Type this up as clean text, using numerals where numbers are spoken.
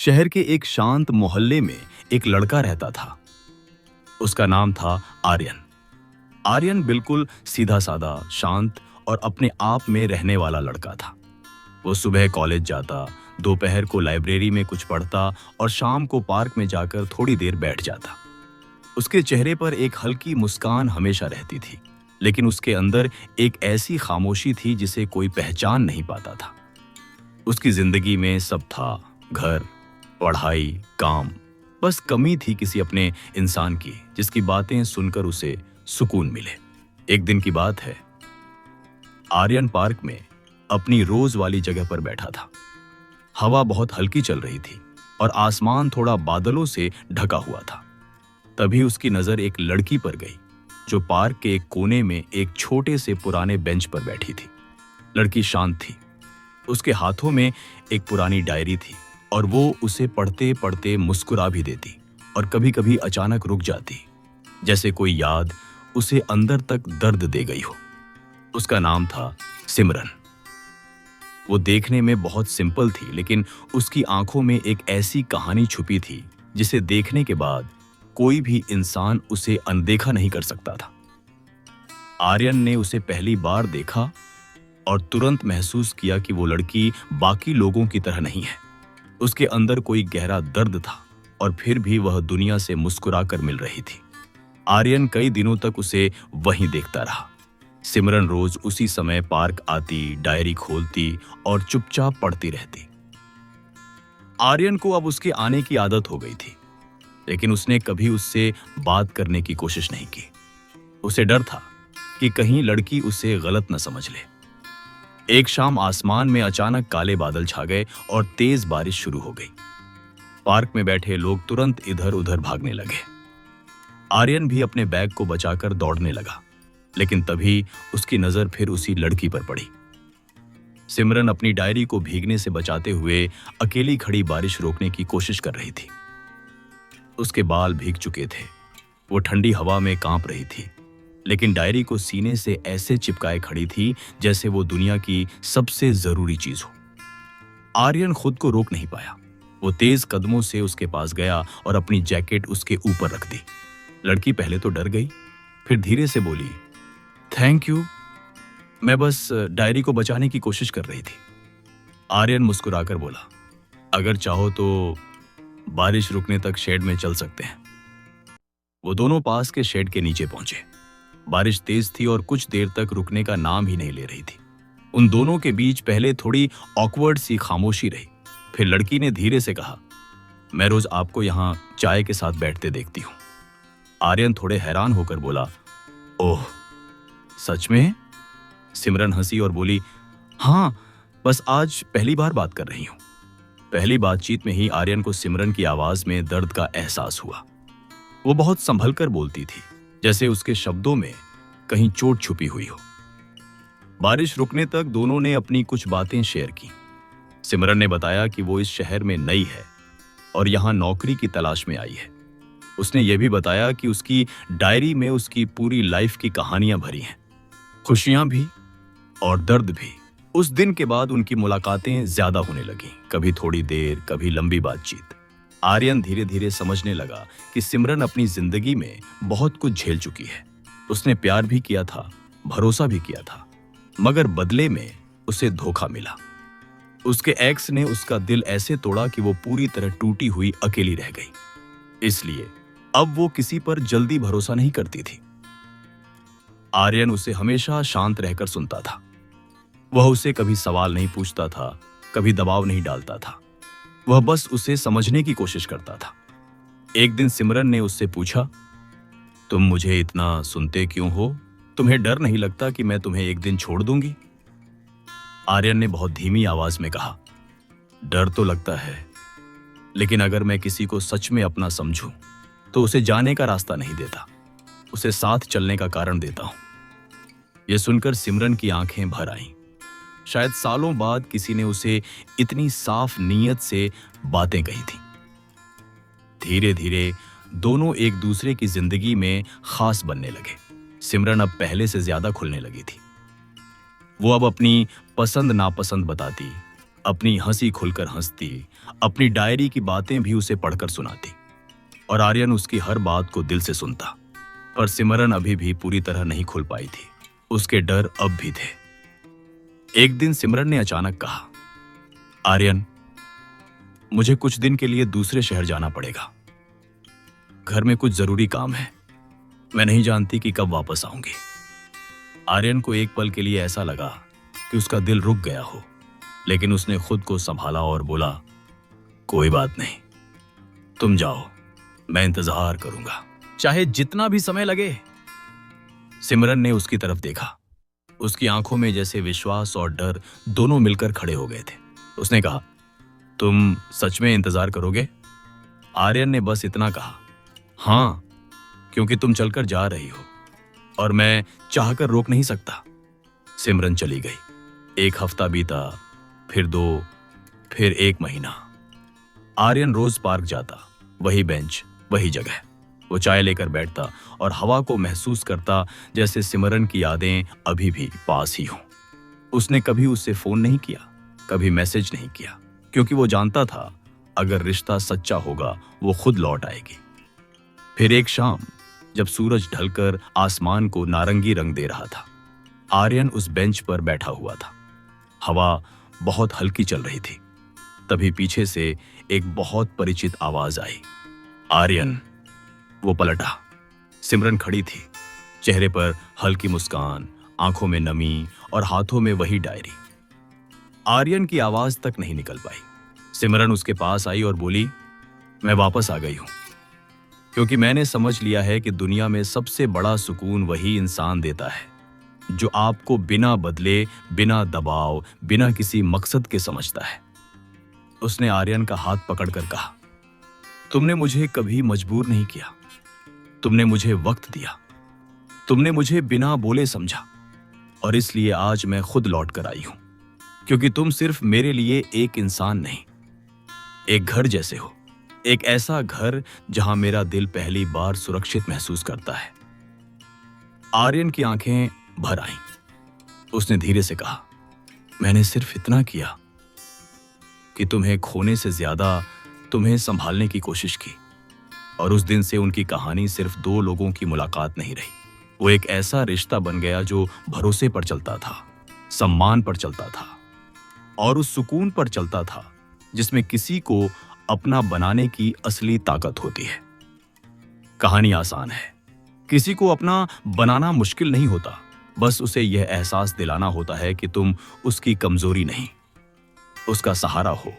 शहर के एक शांत मोहल्ले में एक लड़का रहता था। उसका नाम था आर्यन। आर्यन बिल्कुल सीधा साधा, शांत और अपने आप में रहने वाला लड़का था। वो सुबह कॉलेज जाता, दोपहर को लाइब्रेरी में कुछ पढ़ता और शाम को पार्क में जाकर थोड़ी देर बैठ जाता। उसके चेहरे पर एक हल्की मुस्कान हमेशा रहती थी, लेकिन उसके अंदर एक ऐसी खामोशी थी जिसे कोई पहचान नहीं पाता था। उसकी जिंदगी में सब था, घर, पढ़ाई, काम। बस कमी थी किसी अपने इंसान की, जिसकी बातें सुनकर उसे सुकून मिले। एक दिन की बात है, आर्यन पार्क में अपनी रोज वाली जगह पर बैठा था। हवा बहुत हल्की चल रही थी और आसमान थोड़ा बादलों से ढका हुआ था। तभी उसकी नजर एक लड़की पर गई, जो पार्क के एक कोने में एक छोटे से पुराने बेंच पर बैठी थी। लड़की शांत थी। उसके हाथों में एक पुरानी डायरी थी और वो उसे पढ़ते पढ़ते मुस्कुरा भी देती और कभी कभी अचानक रुक जाती, जैसे कोई याद उसे अंदर तक दर्द दे गई हो। उसका नाम था सिमरन। वो देखने में बहुत सिंपल थी, लेकिन उसकी आंखों में एक ऐसी कहानी छुपी थी जिसे देखने के बाद कोई भी इंसान उसे अनदेखा नहीं कर सकता था। आर्यन ने उसे पहली बार देखा और तुरंत महसूस किया कि वो लड़की बाकी लोगों की तरह नहीं है। उसके अंदर कोई गहरा दर्द था और फिर भी वह दुनिया से मुस्कुराकर मिल रही थी। आर्यन कई दिनों तक उसे वहीं देखता रहा। सिमरन रोज उसी समय पार्क आती, डायरी खोलती और चुपचाप पढ़ती रहती। आर्यन को अब उसके आने की आदत हो गई थी, लेकिन उसने कभी उससे बात करने की कोशिश नहीं की। उसे डर था कि कहीं लड़की उसे गलत न समझ ले। एक शाम आसमान में अचानक काले बादल छा गए और तेज बारिश शुरू हो गई। पार्क में बैठे लोग तुरंत इधर उधर भागने लगे। आर्यन भी अपने बैग को बचाकर दौड़ने लगा, लेकिन तभी उसकी नजर फिर उसी लड़की पर पड़ी। सिमरन अपनी डायरी को भीगने से बचाते हुए अकेली खड़ी बारिश रोकने की कोशिश कर रही थी। उसके बाल भीग चुके थे, वो ठंडी हवा में कांप रही थी, लेकिन डायरी को सीने से ऐसे चिपकाए खड़ी थी जैसे वो दुनिया की सबसे जरूरी चीज हो। आर्यन खुद को रोक नहीं पाया। वो तेज कदमों से उसके पास गया और अपनी जैकेट उसके ऊपर रख दी। लड़की पहले तो डर गई, फिर धीरे से बोली, थैंक यू, मैं बस डायरी को बचाने की कोशिश कर रही थी। आर्यन मुस्कुराकर बोला, अगर चाहो तो बारिश रुकने तक शेड में चल सकते हैं। वो दोनों पास के शेड के नीचे पहुंचे। बारिश तेज थी और कुछ देर तक रुकने का नाम ही नहीं ले रही थी। उन दोनों के बीच पहले थोड़ी ऑकवर्ड सी खामोशी रही। फिर लड़की ने धीरे से कहा, मैं रोज आपको यहाँ चाय के साथ बैठते देखती हूँ। आर्यन थोड़े हैरान होकर बोला, ओह, सच में? सिमरन हंसी और बोली, हाँ, बस आज पहली बार बात कर रही हूँ। पहली बातचीत में ही आर्यन को सिमरन की आवाज में दर्द का एहसास हुआ। वो बहुत संभल कर बोलती थी, जैसे उसके शब्दों में कहीं चोट छुपी हुई हो। बारिश रुकने तक दोनों ने अपनी कुछ बातें शेयर की। सिमरन ने बताया कि वो इस शहर में नई है और यहाँ नौकरी की तलाश में आई है। उसने ये भी बताया कि उसकी डायरी में उसकी पूरी लाइफ की कहानियां भरी हैं, खुशियां भी और दर्द भी। उस दिन के बाद उनकी मुलाकातें ज्यादा होने लगीं, कभी थोड़ी देर, कभी लंबी बातचीत। आर्यन धीरे धीरे समझने लगा कि सिमरन अपनी जिंदगी में बहुत कुछ झेल चुकी है। उसने प्यार भी किया था, भरोसा भी किया था, मगर बदले में उसे धोखा मिला। उसके एक्स ने उसका दिल ऐसे तोड़ा कि वो पूरी तरह टूटी हुई अकेली रह गई। इसलिए अब वो किसी पर जल्दी भरोसा नहीं करती थी। आर्यन उसे हमेशा शांत रहकर सुनता था। वह उसे कभी सवाल नहीं पूछता था, कभी दबाव नहीं डालता था। वह बस उसे समझने की कोशिश करता था। एक दिन सिमरन ने उससे पूछा, तुम मुझे इतना सुनते क्यों हो? तुम्हें डर नहीं लगता कि मैं तुम्हें एक दिन छोड़ दूंगी? आर्यन ने बहुत धीमी आवाज में कहा, डर तो लगता है, लेकिन अगर मैं किसी को सच में अपना समझूं तो उसे जाने का रास्ता नहीं देता, उसे साथ चलने का कारण देता हूं। यह सुनकर सिमरन की आंखें भर आईं। शायद सालों बाद किसी ने उसे इतनी साफ नीयत से बातें कही थी। धीरे धीरे दोनों एक दूसरे की जिंदगी में खास बनने लगे। सिमरन अब पहले से ज्यादा खुलने लगी थी। वो अब अपनी पसंद नापसंद बताती, अपनी हंसी खुलकर हंसती अपनी डायरी की बातें भी उसे पढ़कर सुनाती और आर्यन उसकी हर बात को दिल से सुनता। पर सिमरन अभी भी पूरी तरह नहीं खुल पाई थी। उसके डर अब भी थे। एक दिन सिमरन ने अचानक कहा, आर्यन, मुझे कुछ दिन के लिए दूसरे शहर जाना पड़ेगा। घर में कुछ जरूरी काम है। मैं नहीं जानती कि कब वापस आऊंगी। आर्यन को एक पल के लिए ऐसा लगा कि उसका दिल रुक गया हो, लेकिन उसने खुद को संभाला और बोला, कोई बात नहीं, तुम जाओ, मैं इंतजार करूंगा, चाहे जितना भी समय लगे। सिमरन ने उसकी तरफ देखा। उसकी आंखों में जैसे विश्वास और डर दोनों मिलकर खड़े हो गए थे। उसने कहा, तुम सच में इंतजार करोगे? आर्यन ने बस इतना कहा, हाँ, क्योंकि तुम चलकर जा रही हो और मैं चाहकर रोक नहीं सकता। सिमरन चली गई। एक हफ्ता बीता, फिर 2, फिर 1 महीना। आर्यन रोज पार्क जाता, वही बेंच, वही जगह। वो चाय लेकर बैठता और हवा को महसूस करता जैसे सिमरन की यादें अभी भी पास ही हों। उसने कभी उससे फोन नहीं किया, कभी मैसेज नहीं किया, क्योंकि वो जानता था अगर रिश्ता सच्चा होगा वो खुद लौट आएगी। फिर एक शाम, जब सूरज ढलकर आसमान को नारंगी रंग दे रहा था, आर्यन उस बेंच पर बैठा हुआ था। हवा बहुत हल्की चल रही थी। तभी पीछे से एक बहुत परिचित आवाज आई, आर्यन। वो पलटा। सिमरन खड़ी थी, चेहरे पर हल्की मुस्कान, आंखों में नमी और हाथों में वही डायरी। आर्यन की आवाज तक नहीं निकल पाई। सिमरन उसके पास आई और बोली, मैं वापस आ गई हूं, क्योंकि मैंने समझ लिया है कि दुनिया में सबसे बड़ा सुकून वही इंसान देता है जो आपको बिना बदले, बिना दबाव, बिना किसी मकसद के समझता है। उसने आर्यन का हाथ पकड़कर कहा, तुमने मुझे कभी मजबूर नहीं किया, तुमने मुझे वक्त दिया, तुमने मुझे बिना बोले समझा, और इसलिए आज मैं खुद लौट कर आई हूं, क्योंकि तुम सिर्फ मेरे लिए एक इंसान नहीं, एक घर जैसे हो। एक ऐसा घर जहां मेरा दिल पहली बार सुरक्षित महसूस करता है। आर्यन की आंखें भर आईं। उसने धीरे से कहा, मैंने सिर्फ इतना किया कि तुम्हें खोने से ज्यादा तुम्हें संभालने की कोशिश की। और उस दिन से उनकी कहानी सिर्फ 2 लोगों की मुलाकात नहीं रही, वो एक ऐसा रिश्ता बन गया जो भरोसे पर चलता था, सम्मान पर चलता था और उस सुकून पर चलता था जिसमें किसी को अपना बनाने की असली ताकत होती है। कहानी आसान है, किसी को अपना बनाना मुश्किल नहीं होता, बस उसे यह एहसास दिलाना होता है कि तुम उसकी कमजोरी नहीं, उसका सहारा हो।